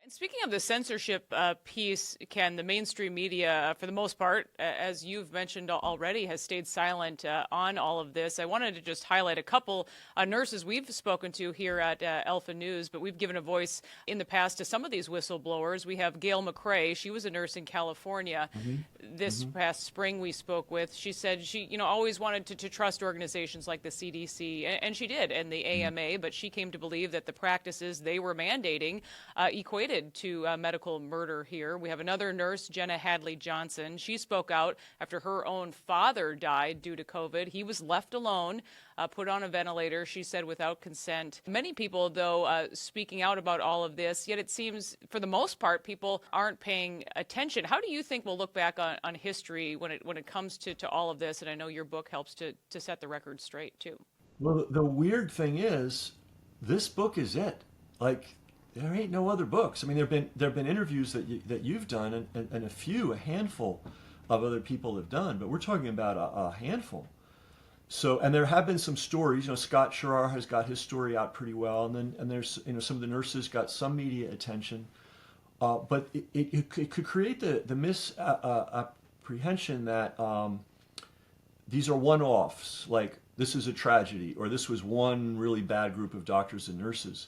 And speaking of the censorship piece, Ken, the mainstream media, for the most part, as you've mentioned already, has stayed silent on all of this. I wanted to just highlight a couple nurses we've spoken to here at Alpha News, but we've given a voice in the past to some of these whistleblowers. We have Gail McRae. She was a nurse in California. Hmm. This Hmm. past spring we spoke with. She said she, always wanted to trust organizations like the CDC, and she did, and the AMA, but she came to believe that the practices they were mandating equated to medical murder here. We have another nurse, Jenna Hadley Johnson. She spoke out after her own father died due to COVID. He was left alone, put on a ventilator, she said, without consent. Many people, though, speaking out about all of this, yet it seems, for the most part, people aren't paying attention. How do you think we'll look back on history when it comes to all of this? And I know your book helps to set the record straight, too. Well, the weird thing is, this book is it. Like, there ain't no other books. I mean, there've been interviews that you've done, and a handful of other people have done, but we're talking about a handful. So, and there have been some stories. Scott Sherrar has got his story out pretty well, and there's some of the nurses got some media attention, but it could create the misapprehension that these are one-offs, like this is a tragedy, or this was one really bad group of doctors and nurses.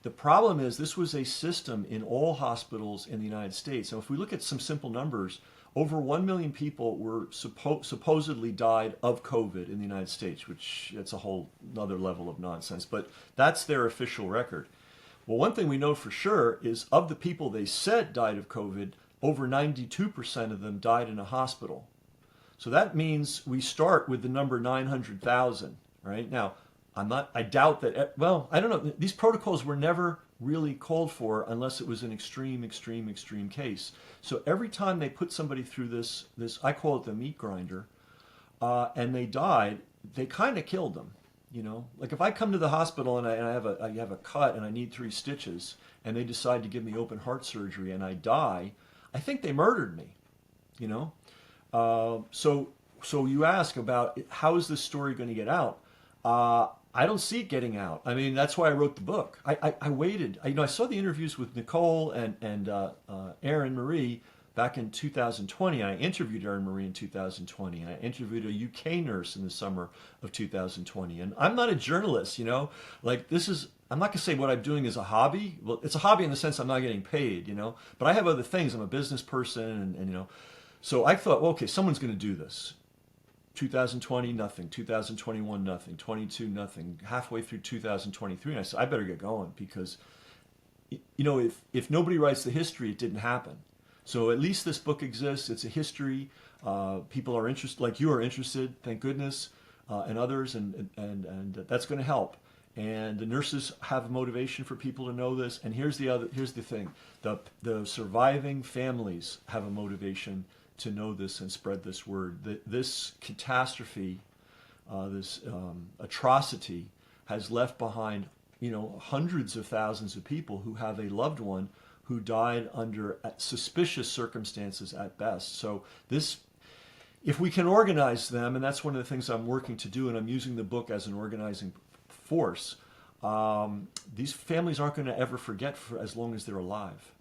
The problem is this was a system in all hospitals in the United States. So if we look at some simple numbers, over 1 million people were supposedly died of COVID in the United States, which it's a whole another level of nonsense, but that's their official record. Well, one thing we know for sure is of the people they said died of COVID, over 92% of them died in a hospital. So that means we start with the number 900,000, right? Now, I doubt that, well, I don't know. These protocols were never really called for unless it was an extreme, extreme, extreme case. So every time they put somebody through this I call it the meat grinder, and they died, they kind of killed them. Like if I come to the hospital and I have a cut and I need 3 stitches, and they decide to give me open heart surgery and I die, I think they murdered me. You know, so you ask about how is this story going to get out? I don't see it getting out. I mean, that's why I wrote the book. I waited. I saw the interviews with Nicole and Erin Marie back in 2020. I interviewed Erin Marie in 2020. And I interviewed a UK nurse in the summer of 2020. And I'm not a journalist, like this is. I'm not going to say what I'm doing is a hobby. Well, it's a hobby in the sense I'm not getting paid, But I have other things. I'm a business person, and So I thought, well, okay, someone's going to do this. 2020, nothing. 2021, nothing. 22, nothing. Halfway through 2023, and I said, I better get going because, if nobody writes the history, it didn't happen. So at least this book exists. It's a history. People are interested, like you are interested, thank goodness, and others, and that's going to help. And the nurses have a motivation for people to know this. And here's the thing: the surviving families have a motivation to know this and spread this word. This catastrophe, this atrocity, has left behind, hundreds of thousands of people who have a loved one who died under suspicious circumstances at best. So this, if we can organize them, and that's one of the things I'm working to do, and I'm using the book as an organizing force, these families aren't going to ever forget for as long as they're alive.